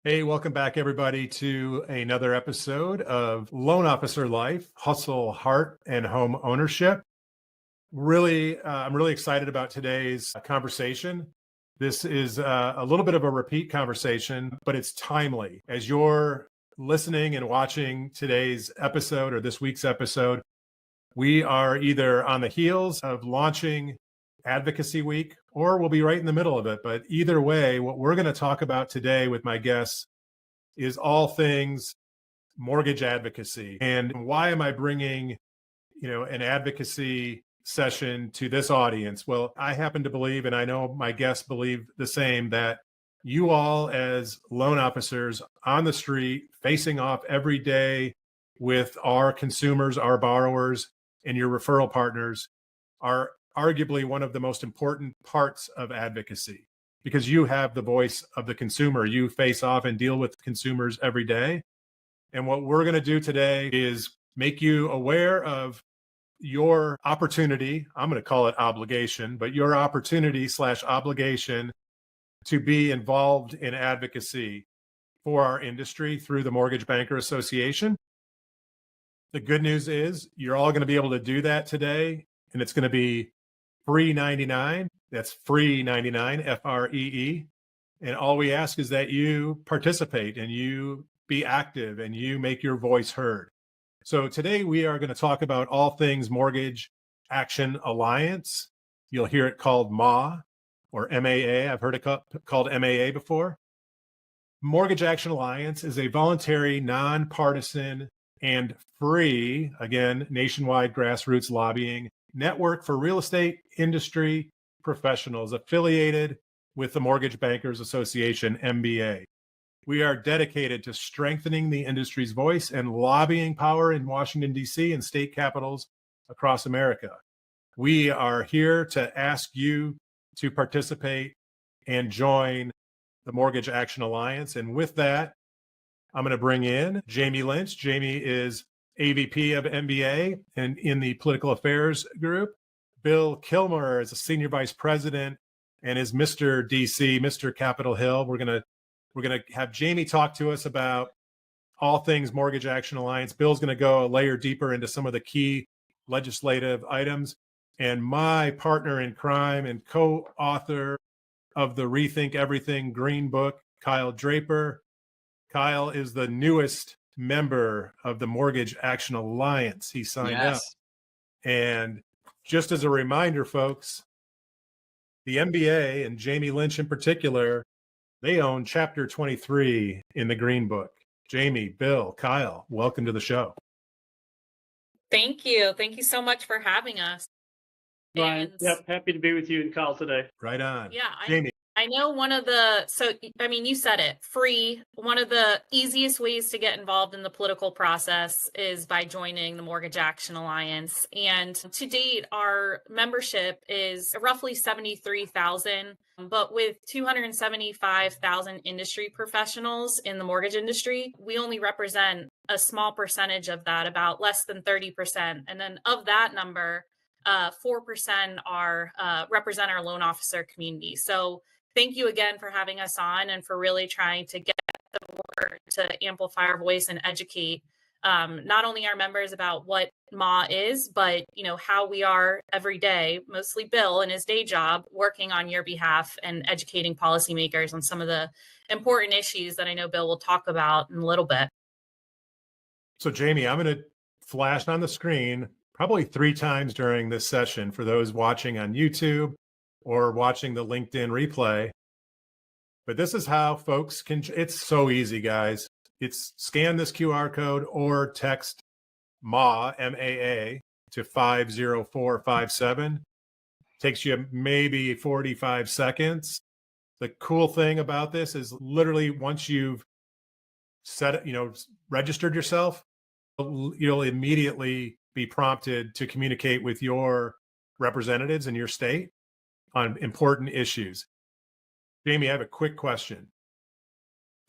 Hey, welcome back, everybody, to another episode of Loan Officer Life, Hustle, Heart, and Home Ownership. I'm really excited about today's conversation. This is a little bit of a repeat conversation, but it's timely. As you're listening and watching today's episode or this week's episode, we are either on the heels of launching Advocacy Week or we'll be right in the middle of it. But either way, what we're going to talk about today with my guests is all things mortgage advocacy. And why am I bringing, an advocacy session to this audience? Well, I happen to believe, and I know my guests believe the same, that you all as loan officers on the street facing off every day with our consumers, our borrowers, and your referral partners are arguably one of the most important parts of advocacy because you have the voice of the consumer. You face off and deal with consumers every day. And what we're going to do today is make you aware of your opportunity. I'm going to call it obligation, but your opportunity / obligation to be involved in advocacy for our industry through the Mortgage Banker Association. The good news is you're all going to be able to do that today, and it's going to be free 99. That's free 99, FREE. And all we ask is that you participate and you be active and you make your voice heard. So today we are going to talk about all things Mortgage Action Alliance. You'll hear it called MAA or MAA. I've heard it called MAA before. Mortgage Action Alliance is a voluntary, nonpartisan, and free, again, nationwide grassroots lobbying network for real estate industry professionals affiliated with the Mortgage Bankers Association, MBA. We are dedicated to strengthening the industry's voice and lobbying power in Washington, D.C. and state capitals across America. We are here to ask you to participate and join the Mortgage Action Alliance. And with that, I'm going to bring in Jamie Lynch. Jamie is AVP of MBA and in the political affairs group. Bill Kilmer is a senior vice president and is Mr. DC, Mr. Capitol Hill. We're going to have Jamie talk to us about all things Mortgage Action Alliance. Bill's going to go a layer deeper into some of the key legislative items. And my partner in crime and co-author of the Rethink Everything Green Book, Kyle Draper. Kyle is the newest member of the Mortgage Action Alliance. He signed up. And just as a reminder, folks, the MBA and Jamie Lynch in particular, they own Chapter 23 in the Green Book. Jamie, Bill, Kyle, welcome to the show. Thank you. Thank you so much for having us. Ryan, yep, happy to be with you and Kyle today. Right on. Yeah, Jamie. I know you said it, free. One of the easiest ways to get involved in the political process is by joining the Mortgage Action Alliance. And to date, our membership is roughly 73,000, but with 275,000 industry professionals in the mortgage industry, we only represent a small percentage of that, about less than 30%. And then of that number, 4% represent our loan officer community. So thank you again for having us on and for really trying to get the word to amplify our voice and educate not only our members about what MAA is, but how we are every day, mostly Bill in his day job, working on your behalf and educating policymakers on some of the important issues that I know Bill will talk about in a little bit. So Jamie, I'm going to flash on the screen probably 3 times during this session for those watching on YouTube or watching the LinkedIn replay. But this is how folks can, it's so easy, guys. It's scan this QR code or text MAA, M-A-A, to 50457. Takes you maybe 45 seconds. The cool thing about this is literally once you've registered yourself, you'll immediately be prompted to communicate with your representatives in your state on important issues. Jamie, I have a quick question.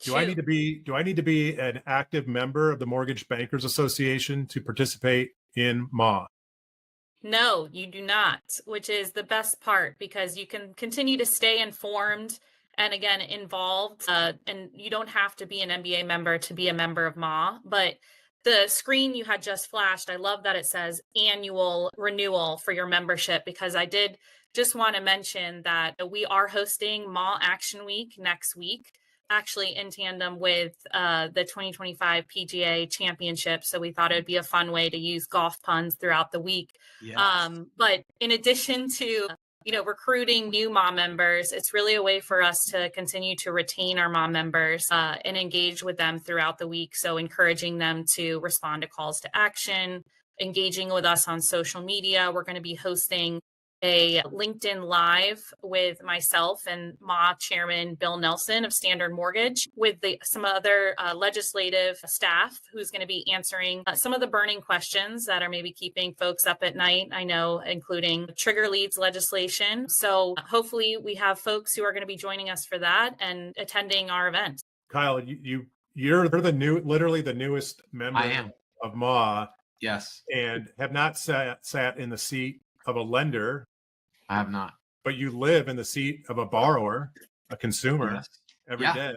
Do I need to be an active member of the Mortgage Bankers Association to participate in MAA? No, you do not, which is the best part because you can continue to stay informed and again, involved. And you don't have to be an MBA member to be a member of MA, but the screen you had just flashed, I love that it says annual renewal for your membership, because I did just want to mention that we are hosting Mall Action Week next week, actually in tandem with the 2025 PGA Championship. So we thought it would be a fun way to use golf puns throughout the week. Yes. But in addition to recruiting new mom members, it's really a way for us to continue to retain our mom members and engage with them throughout the week. So encouraging them to respond to calls to action, engaging with us on social media. We're going to be hosting a LinkedIn Live with myself and MA Chairman Bill Nelson of Standard Mortgage, with some other legislative staff who's going to be answering some of the burning questions that are maybe keeping folks up at night, I know, including trigger leads legislation. So hopefully we have folks who are going to be joining us for that and attending our event. Kyle, you're literally the newest member I am. of MA. Yes. And have not sat in the seat of a lender. I have not. But you live in the seat of a borrower, a consumer, every day.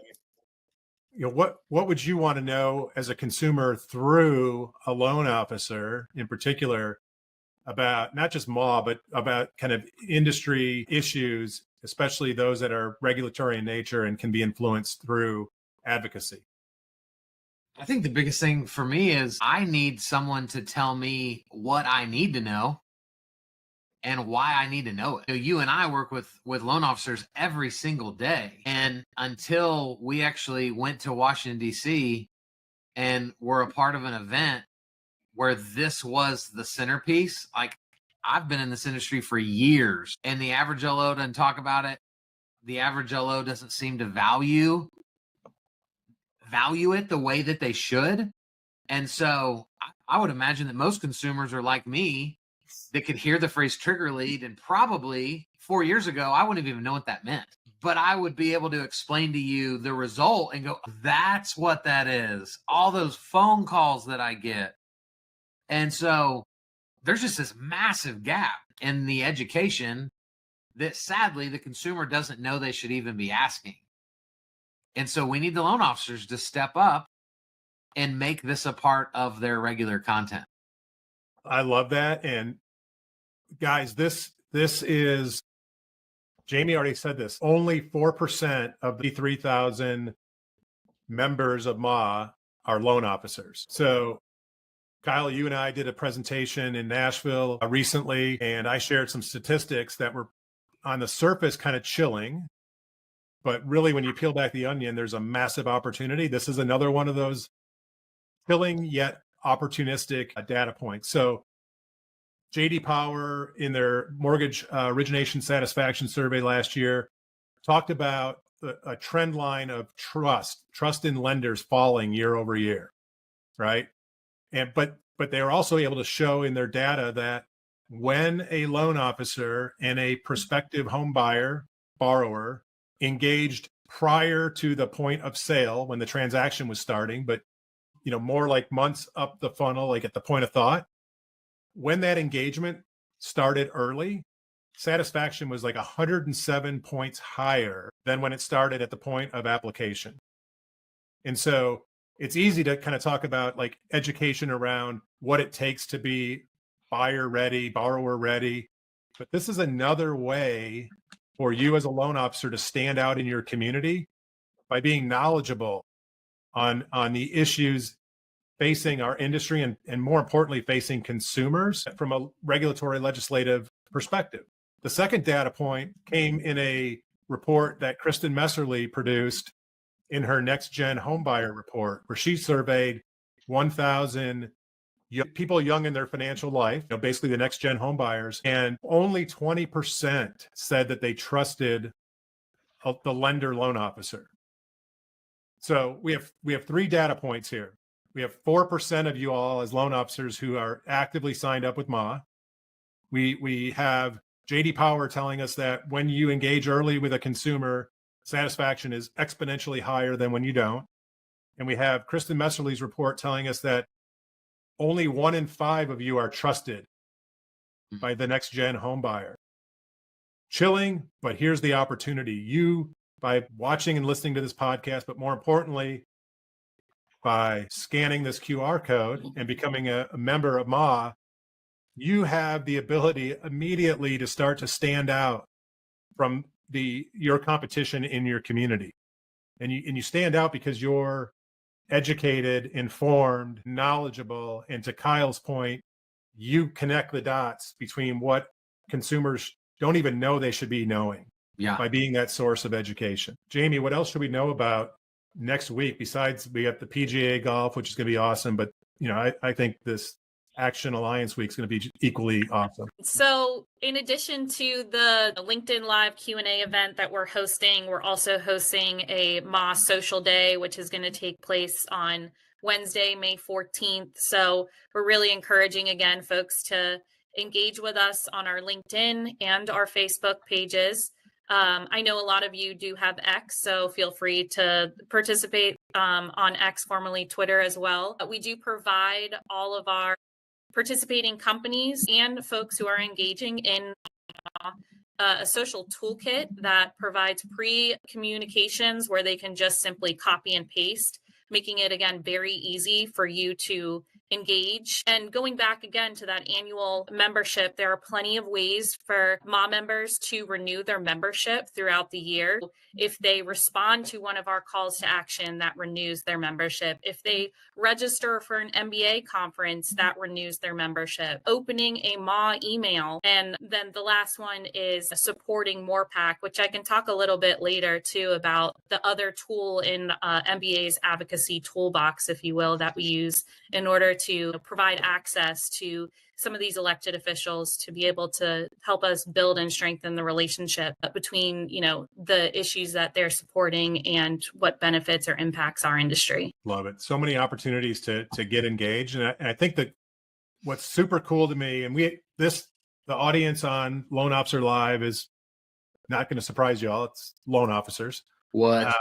What would you want to know as a consumer through a loan officer in particular about not just MA, but about kind of industry issues, especially those that are regulatory in nature and can be influenced through advocacy? I think the biggest thing for me is I need someone to tell me what I need to know and why I need to know it. You and I work with loan officers every single day. And until we actually went to Washington, D.C. and were a part of an event where this was the centerpiece, like, I've been in this industry for years, and the average LO doesn't talk about it. The average LO doesn't seem to value it the way that they should. And so I would imagine that most consumers are like me, that could hear the phrase trigger lead, and probably 4 years ago, I wouldn't even know what that meant. But I would be able to explain to you the result and go, that's what that is. All those phone calls that I get. And so there's just this massive gap in the education that sadly the consumer doesn't know they should even be asking. And so we need the loan officers to step up and make this a part of their regular content. I love that. And guys, this is, Jamie already said this, only 4% of the 3,000 members of MA are loan officers. So Kyle, you and I did a presentation in Nashville recently, and I shared some statistics that were on the surface kind of chilling. But really, when you peel back the onion, there's a massive opportunity. This is another one of those chilling yet opportunistic data points. So J.D. Power, in their mortgage origination satisfaction survey last year, talked about a trend line of trust in lenders falling year over year, right? And but they were also able to show in their data that when a loan officer and a prospective home borrower engaged prior to the point of sale, when the transaction was starting, but more like months up the funnel, like at the point of thought, when that engagement started early, satisfaction was like 107 points higher than when it started at the point of application. And so it's easy to kind of talk about like education around what it takes to be buyer ready, borrower ready. But this is another way for you as a loan officer to stand out in your community by being knowledgeable on the issues facing our industry and more importantly, facing consumers from a regulatory legislative perspective. The second data point came in a report that Kristen Messerly produced in her Next Gen Homebuyer report, where she surveyed 1,000 people young in their financial life, basically the next gen homebuyers, and only 20% said that they trusted the lender loan officer. So we have three data points here. We have 4% of you all as loan officers who are actively signed up with MA. We have J.D. Power telling us that when you engage early with a consumer, satisfaction is exponentially higher than when you don't. And we have Kristen Messerly's report telling us that only 1 in 5 of you are trusted by the next gen home buyer. Chilling, but here's the opportunity. You by watching and listening to this podcast, but more importantly, by scanning this QR code and becoming a member of MA, you have the ability immediately to start to stand out from your competition in your community. And you stand out because you're educated, informed, knowledgeable, and to Kyle's point, you connect the dots between what consumers don't even know they should be knowing by being that source of education. Jamie, what else should we know about next week? Besides, we got the PGA golf, which is going to be awesome, but I think this Action Alliance Week is going to be equally awesome. So in addition to the LinkedIn Live Q&A event that we're hosting, we're also hosting a MA Social Day, which is going to take place on Wednesday, May 14th. So we're really encouraging, again, folks to engage with us on our LinkedIn and our Facebook pages. I know a lot of you do have X, so feel free to participate on X, formerly Twitter, as well. We do provide all of our participating companies and folks who are engaging in a social toolkit that provides pre-communications where they can just simply copy and paste, making it, again, very easy for you to engage. And going back again to that annual membership, there are plenty of ways for MA members to renew their membership throughout the year. If they respond to one of our calls to action, that renews their membership. If they register for an MBA conference, that renews their membership. Opening a MA email. And then the last one is supporting MORPAC, which I can talk a little bit later too about the other tool in MBA's advocacy toolbox, if you will, that we use in order to provide access to some of these elected officials to be able to help us build and strengthen the relationship between, the issues that they're supporting and what benefits or impacts our industry. Love it. So many opportunities to get engaged. And I think that what's super cool to me, and the audience on Loan Officer Live is not going to surprise you all. It's loan officers. What?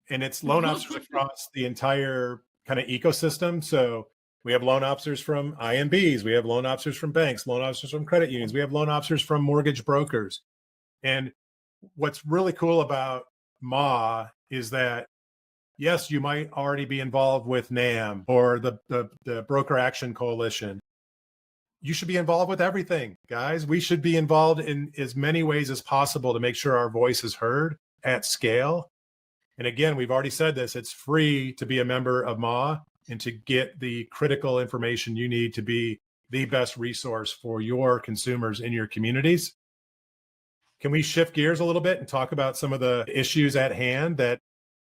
And it's loan officers across the entire kind of ecosystem. So we have loan officers from IMBs, we have loan officers from banks, loan officers from credit unions, we have loan officers from mortgage brokers. And what's really cool about MA is that, yes, you might already be involved with NAM or the Broker Action Coalition. You should be involved with everything, guys. We should be involved in as many ways as possible to make sure our voice is heard at scale. And again, we've already said this, it's free to be a member of MA and to get the critical information you need to be the best resource for your consumers in your communities. Can we shift gears a little bit and talk about some of the issues at hand that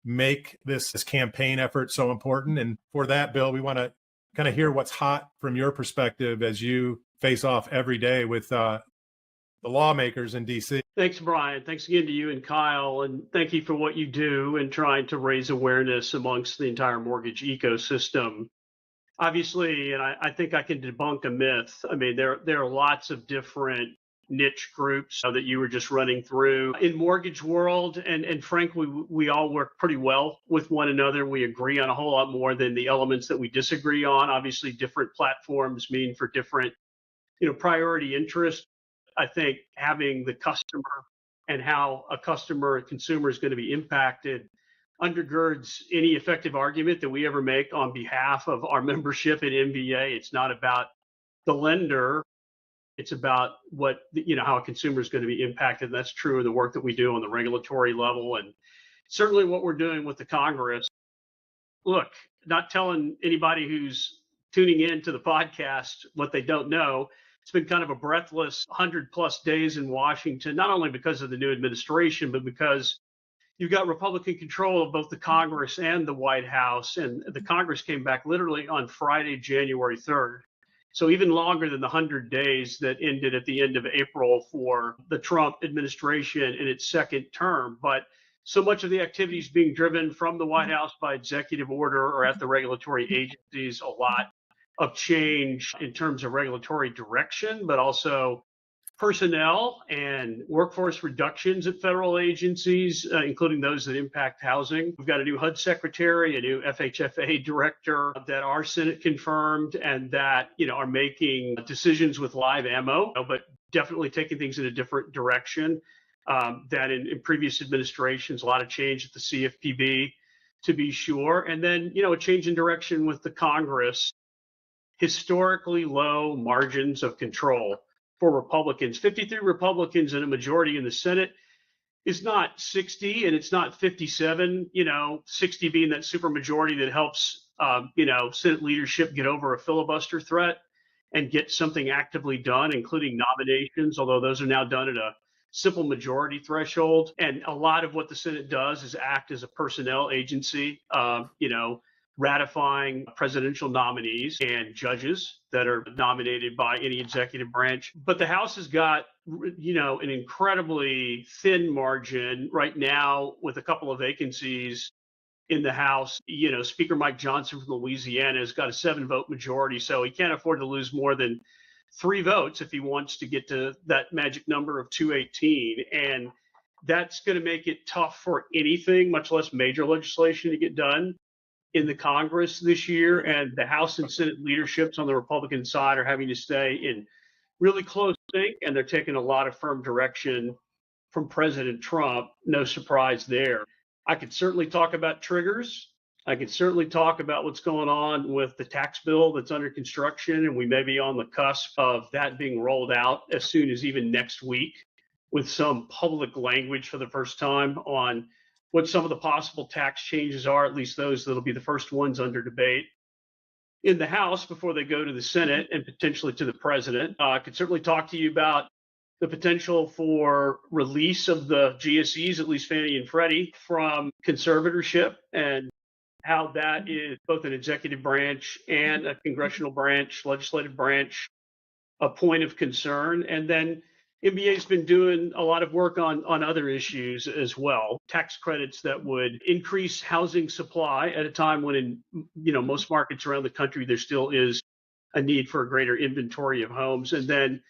make this campaign effort so important? And for that, Bill, we want to kind of hear what's hot from your perspective as you face off every day with the lawmakers in DC. Thanks, Brian. Thanks again to you and Kyle. And thank you for what you do in trying to raise awareness amongst the entire mortgage ecosystem. Obviously, and I think I can debunk a myth. I mean, there are lots of different niche groups that you were just running through in mortgage world. And frankly, we all work pretty well with one another. We agree on a whole lot more than the elements that we disagree on. Obviously, different platforms mean for different, priority interests. I think having the customer and how a consumer is going to be impacted undergirds any effective argument that we ever make on behalf of our membership at MBA. It's not about the lender. It's about how a consumer is going to be impacted. And that's true of the work that we do on the regulatory level and certainly what we're doing with the Congress. Look, not telling anybody who's tuning in to the podcast what they don't know. It's been kind of a breathless 100+ days in Washington, not only because of the new administration, but because you've got Republican control of both the Congress and the White House. And the Congress came back literally on Friday, January 3rd. So even longer than the 100 days that ended at the end of April for the Trump administration in its second term. But so much of the activity is being driven from the White House by executive order or at the regulatory agencies, a lot of change in terms of regulatory direction, but also personnel and workforce reductions at federal agencies, including those that impact housing. We've got a new HUD secretary, a new FHFA director that our Senate confirmed and that, are making decisions with live ammo, but definitely taking things in a different direction. that in previous administrations, a lot of change at the CFPB, to be sure. And then, a change in direction with the Congress, historically low margins of control for Republicans. 53 Republicans and a majority in the Senate is not 60 and it's not 57, 60 being that supermajority that helps, Senate leadership get over a filibuster threat and get something actively done, including nominations, although those are now done at a simple majority threshold. And a lot of what the Senate does is act as a personnel agency, ratifying presidential nominees and judges that are nominated by any executive branch. But the House has got, an incredibly thin margin right now with a couple of vacancies in the House. Speaker Mike Johnson from Louisiana has got a 7-vote majority, so he can't afford to lose more than 3 votes if he wants to get to that magic number of 218. And that's going to make it tough for anything, much less major legislation, to get done in the Congress this year. And the House and Senate leaderships on the Republican side are having to stay in really close sync, and they're taking a lot of firm direction from President Trump. No surprise there. I could certainly talk about triggers. I could certainly talk about what's going on with the tax bill that's under construction, and we may be on the cusp of that being rolled out as soon as even next week, with some public language for the first time on what some of the possible tax changes are, at least those that'll be the first ones under debate in the House before they go to the Senate and potentially to the president. I could certainly talk to you about the potential for release of the GSEs, at least Fannie and Freddie, from conservatorship, and how that is both an executive branch and a congressional branch, legislative branch, a point of concern. And then NBA's been doing a lot of work on other issues as well. Tax credits that would increase housing supply at a time when in most markets around the country there still is a need for a greater inventory of homes. And then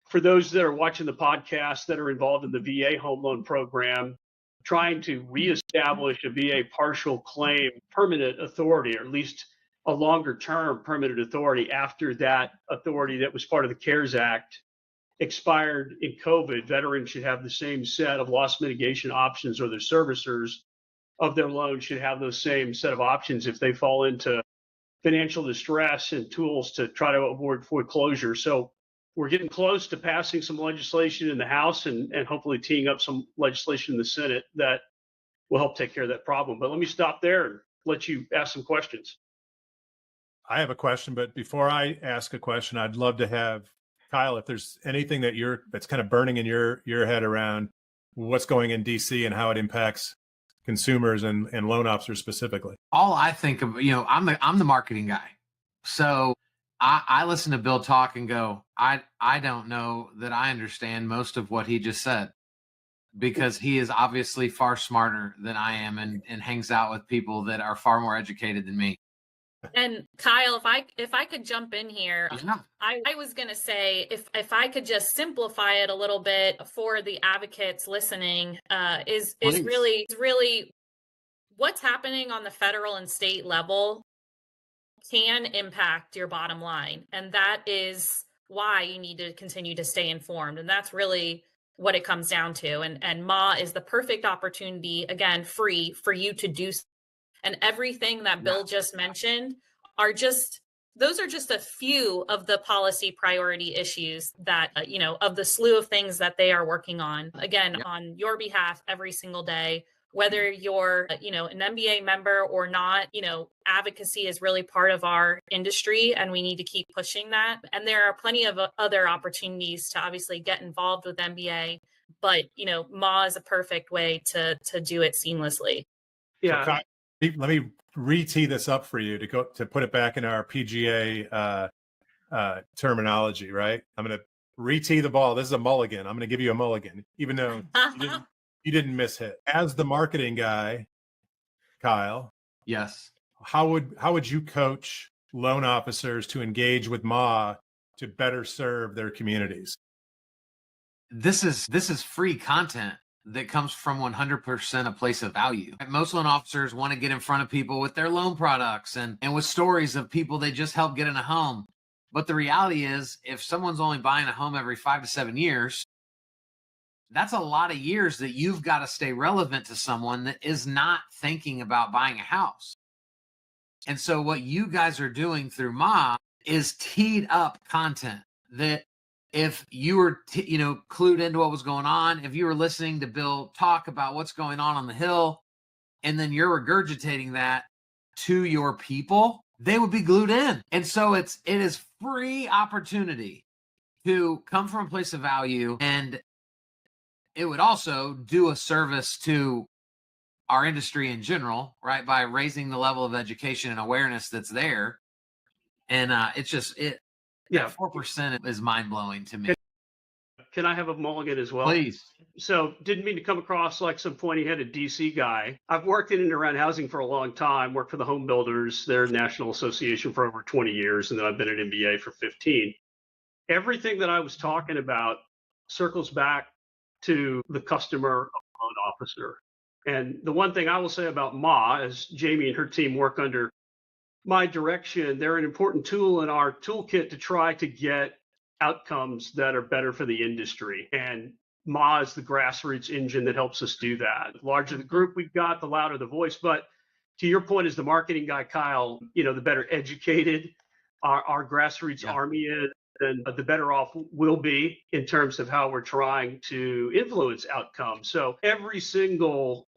for those that are watching the podcast that are involved in the VA home loan program, trying to reestablish a VA partial claim permanent authority, or at least a longer term permanent authority after that authority that was part of the CARES Act expired in COVID. Veterans should have the same set of loss mitigation options, or their servicers of their loan should have those same set of options if they fall into financial distress, and tools to try to avoid foreclosure. So we're getting close to passing some legislation in the House and hopefully teeing up some legislation in the Senate that will help take care of that problem. But let me stop there and let you ask some questions. I have a question, but before I ask a question, I'd love to have Kyle, if there's anything that's kind of burning in your head around what's going in DC and how it impacts consumers and loan officers specifically. All I think of, I'm the marketing guy. So I listen to Bill talk and go, I don't know that I understand most of what he just said, because he is obviously far smarter than I am and hangs out with people that are far more educated than me. And Kyle, if I could jump in here, Yeah. I was going to say, if I could just simplify it a little bit for the advocates listening, is really what's happening on the federal and state level can impact your bottom line. And that is why you need to continue to stay informed. And that's really what it comes down to. And MA is the perfect opportunity, again, free for you to do. And everything that Bill just mentioned those are just a few of the policy priority issues that, of the slew of things that they are working on, again, on your behalf every single day, whether you're, an MBA member or not. Advocacy is really part of our industry, and we need to keep pushing that. And there are plenty of other opportunities to obviously get involved with MBA, but, MA is a perfect way to do it seamlessly. Yeah. So, let me re-tee this up for you to put it back in our PGA terminology, right? I'm going to re-tee the ball. This is a mulligan. I'm going to give you a mulligan, even though you didn't miss hit. As the marketing guy, Kyle. Yes. How would you coach loan officers to engage with MA to better serve their communities? This is free content that comes from 100% a place of value. Most loan officers want to get in front of people with their loan products and with stories of people they just helped get in a home. But the reality is, if someone's only buying a home every 5 to 7 years, that's a lot of years that you've got to stay relevant to someone that is not thinking about buying a house. And so what you guys are doing through Ma is teed up content that if you were, clued into what was going on, if you were listening to Bill talk about what's going on the Hill, and then you're regurgitating that to your people, they would be glued in. And so it is free opportunity to come from a place of value, and it would also do a service to our industry in general, right? By raising the level of education and awareness that's there. And it's just, 4% is mind blowing to me. Can I have a mulligan as well? Please. So didn't mean to come across like some pointy-headed DC guy. I've worked in and around housing for a long time, worked for the home builders, their national association for over 20 years, and then I've been at MBA for 15. Everything that I was talking about circles back to the customer loan officer. And the one thing I will say about Ma, as Jamie and her team work under my direction, they're an important tool in our toolkit to try to get outcomes that are better for the industry. And Ma is the grassroots engine that helps us do that. The larger the group we've got, the louder the voice. But to your point, as the marketing guy, Kyle, the better educated our grassroots army is, then the better off we'll be in terms of how we're trying to influence outcomes. So every single,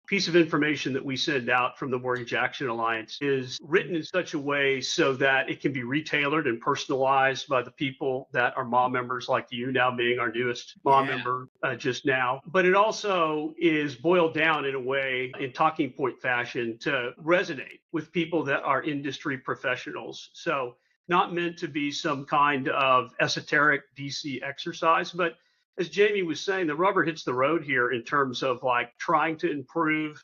piece of information that we send out from the Mortgage Action Alliance is written in such a way so that it can be retailored and personalized by the people that are Ma members, like you now being our newest Ma member just now. But it also is boiled down in a way, in talking point fashion, to resonate with people that are industry professionals. So not meant to be some kind of esoteric DC exercise, but as Jamie was saying, the rubber hits the road here in terms of like trying to improve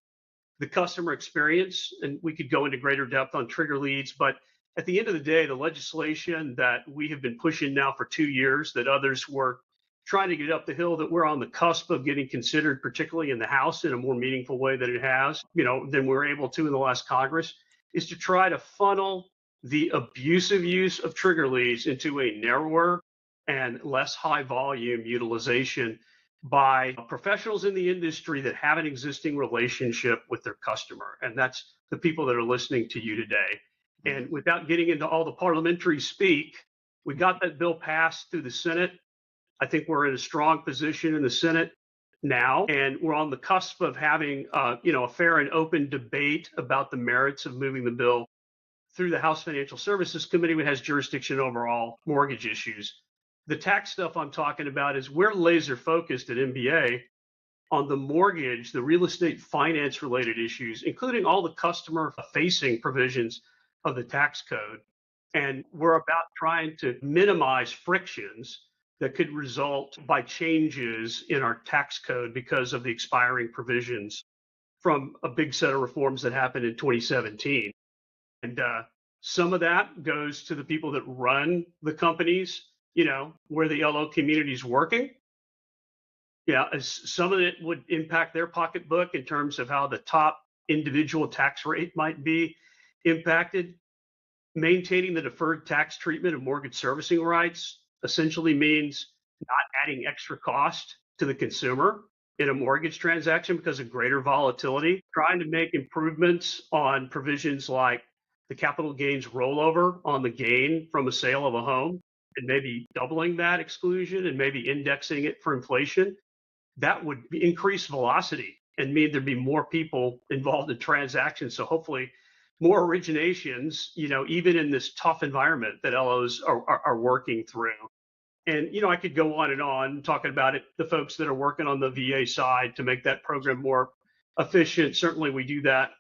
the customer experience. And we could go into greater depth on trigger leads, but at the end of the day, the legislation that we have been pushing now for 2 years, that others were trying to get up the hill, that we're on the cusp of getting considered, particularly in the House, in a more meaningful way than it has, than we're able to in the last Congress, is to try to funnel the abusive use of trigger leads into a narrower and less high volume utilization by professionals in the industry that have an existing relationship with their customer. And that's the people that are listening to you today. And without getting into all the parliamentary speak, we got that bill passed through the Senate. I think we're in a strong position in the Senate now, and we're on the cusp of having a fair and open debate about the merits of moving the bill through the House Financial Services Committee, which has jurisdiction over all mortgage issues. The tax stuff I'm talking about is we're laser focused at MBA on the mortgage, the real estate finance related issues, including all the customer facing provisions of the tax code. And we're about trying to minimize frictions that could result by changes in our tax code because of the expiring provisions from a big set of reforms that happened in 2017. And some of that goes to the people that run the companies, where the LO community is working. Some of it would impact their pocketbook in terms of how the top individual tax rate might be impacted. Maintaining the deferred tax treatment of mortgage servicing rights essentially means not adding extra cost to the consumer in a mortgage transaction because of greater volatility. Trying to make improvements on provisions like the capital gains rollover on the gain from a sale of a home, and maybe doubling that exclusion and maybe indexing it for inflation. That would increase velocity and mean there'd be more people involved in transactions. So hopefully more originations, even in this tough environment that LOs are working through. And, I could go on and on talking about it, the folks that are working on the VA side to make that program more efficient. Certainly we do that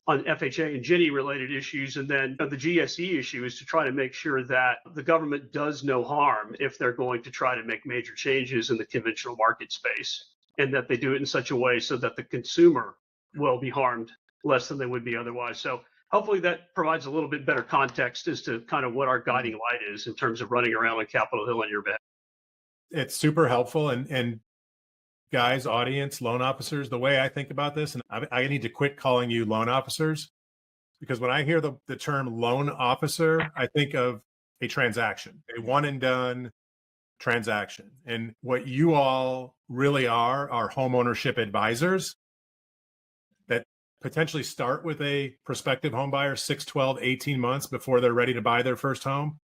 on FHA and Ginnie related issues. And then the GSE issue is to try to make sure that the government does no harm if they're going to try to make major changes in the conventional market space, and that they do it in such a way so that the consumer will be harmed less than they would be otherwise. So hopefully that provides a little bit better context as to kind of what our guiding light is in terms of running around on Capitol Hill on your behalf. It's super helpful. And guys, audience, loan officers, the way I think about this, and I need to quit calling you loan officers, because when I hear the term loan officer, I think of a transaction, a one and done, transaction. And what you all really are home ownership advisors that potentially start with a prospective home buyer 6, 12, 18 months before they're ready to buy their first home,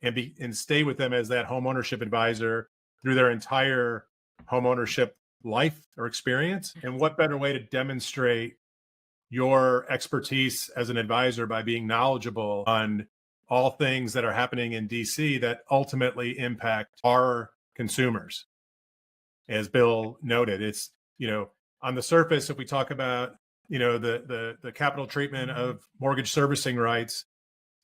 and stay with them as that home ownership advisor through their entire home ownership life or experience. And what better way to demonstrate your expertise as an advisor by being knowledgeable on all things that are happening in DC that ultimately impact our consumers. As Bill noted, it's, on the surface, if we talk about, the capital treatment of mortgage servicing rights,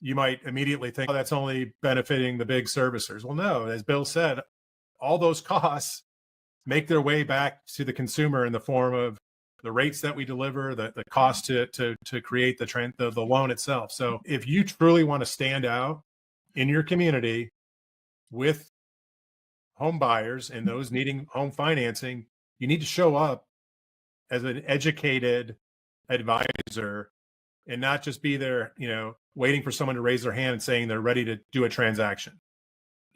you might immediately think, oh, that's only benefiting the big servicers. Well, no, as Bill said, all those costs make their way back to the consumer in the form of the rates that we deliver, the cost to create the loan itself. So if you truly want to stand out in your community with home buyers and those needing home financing, you need to show up as an educated advisor and not just be there, waiting for someone to raise their hand and saying they're ready to do a transaction.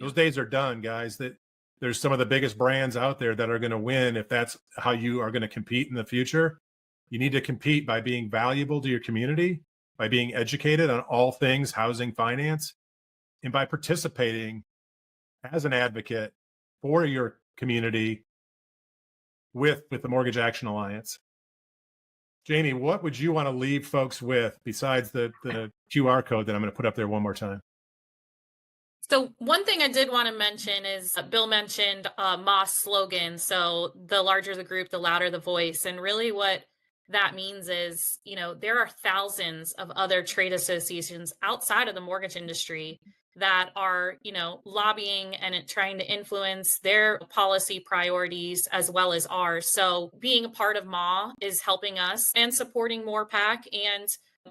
Those days are done, guys. That there's some of the biggest brands out there that are going to win if that's how you are going to compete in the future. You need to compete by being valuable to your community, by being educated on all things housing finance, and by participating as an advocate for your community with the Mortgage Action Alliance. Jamie, what would you want to leave folks with besides the QR code that I'm going to put up there one more time? So one thing I did want to mention is Bill mentioned Moss slogan. So the larger the group, the louder the voice. And really what that means is, there are thousands of other trade associations outside of the mortgage industry that are, lobbying and trying to influence their policy priorities as well as ours. So being a part of MAW is helping us and supporting MORPAC and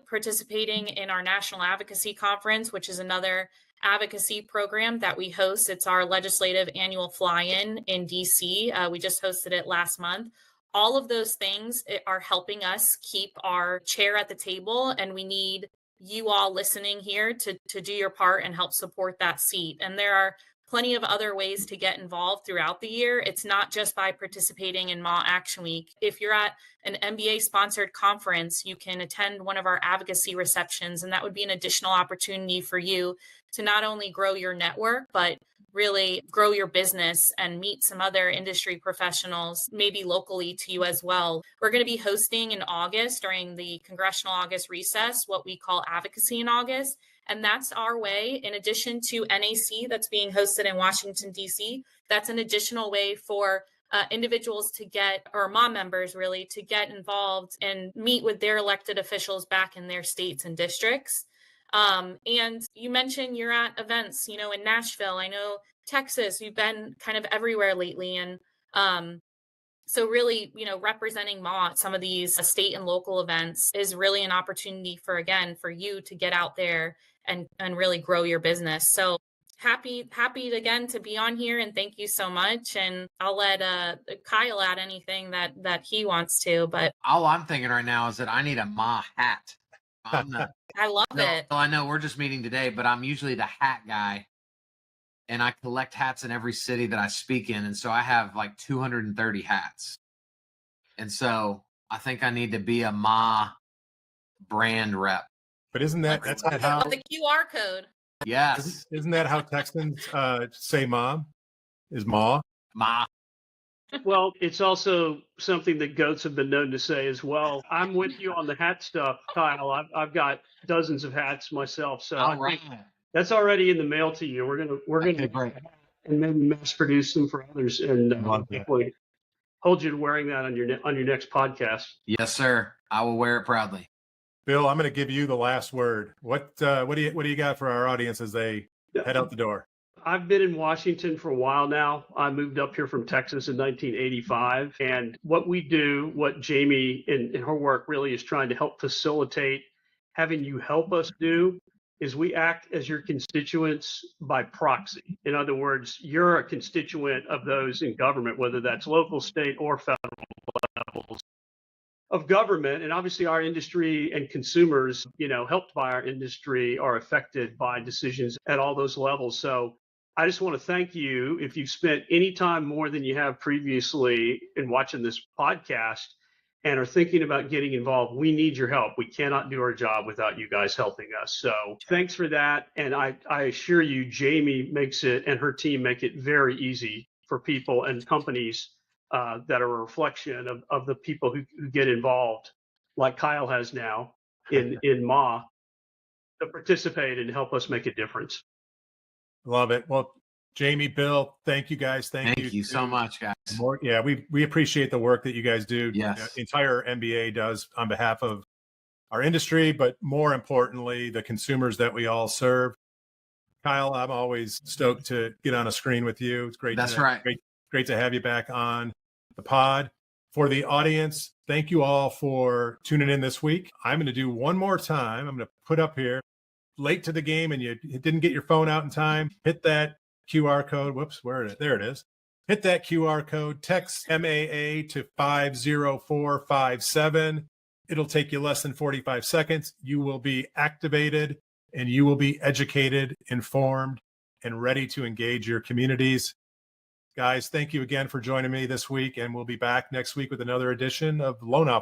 participating in our National Advocacy Conference, which is another advocacy program that we host. It's our legislative annual fly-in in DC. We just hosted it last month. All of those things are helping us keep our chair at the table, and we need you all listening here to do your part and help support that seat. And there are plenty of other ways to get involved throughout the year. It's not just by participating in MAW Action Week. If you're at an MBA sponsored conference, you can attend one of our advocacy receptions, and that would be an additional opportunity for you to not only grow your network, but really grow your business and meet some other industry professionals, maybe locally to you as well. We're going to be hosting in August during the Congressional August recess, what we call Advocacy in August. And that's our way, in addition to NAC that's being hosted in Washington, D.C., that's an additional way for individuals to get, or MAW members really, to get involved and meet with their elected officials back in their states and districts. And you mentioned you're at events, in Nashville. I know Texas, you've been kind of everywhere lately. And so really, representing MAW at some of these state and local events is really an opportunity for you to get out there and really grow your business. So happy again to be on here, and thank you so much. And I'll let Kyle add anything that he wants to, but all I'm thinking right now is that I need a MAW hat. I love it. I know we're just meeting today, but I'm usually the hat guy, and I collect hats in every city that I speak in. And so I have like 230 hats. And so I think I need to be a MAW brand rep. But isn't that's not how the QR code? Yes. Isn't that how Texans say mom? Is MAW? MAW. Well, it's also something that goats have been known to say as well. I'm with you on the hat stuff, Kyle. I've got dozens of hats myself, so All right. That's already in the mail to you. We're gonna great. and maybe mass produce them for others, and hopefully hold you to wearing that on your next podcast. Yes, sir. I will wear it proudly. Bill, I'm going to give you the last word. What do you got for our audience as they head out the door? I've been in Washington for a while now. I moved up here from Texas in 1985. And what we do, what Jamie in her work really is trying to help facilitate, having you help us do, is we act as your constituents by proxy. In other words, you're a constituent of those in government, whether that's local, state, or federal levels of government. And obviously our industry and consumers, helped by our industry, are affected by decisions at all those levels. So I just want to thank you. If you've spent any time more than you have previously in watching this podcast and are thinking about getting involved, we need your help. We cannot do our job without you guys helping us. So thanks for that. And I assure you, Jamie makes it and her team make it very easy for people and companies that are a reflection of the people who get involved, like Kyle has now in MA, to participate and help us make a difference. Love it. Well, Jamie, Bill, thank you guys. Thank you so much, guys. Yeah, we appreciate the work that you guys do. Yes. The entire MBA does on behalf of our industry, but more importantly, the consumers that we all serve. Kyle, I'm always stoked to get on a screen with you. It's great. That's right. Great to have you back on the pod. For the audience, thank you all for tuning in this week. I'm going to do one more time. I'm going to put up here, late to the game and you didn't get your phone out in time, hit that QR code. Whoops, there it is. Hit that QR code, text MAA to 50457. It'll take you less than 45 seconds. You will be activated and you will be educated, informed, and ready to engage your communities. Guys, thank you again for joining me this week, and we'll be back next week with another edition of Loan Officer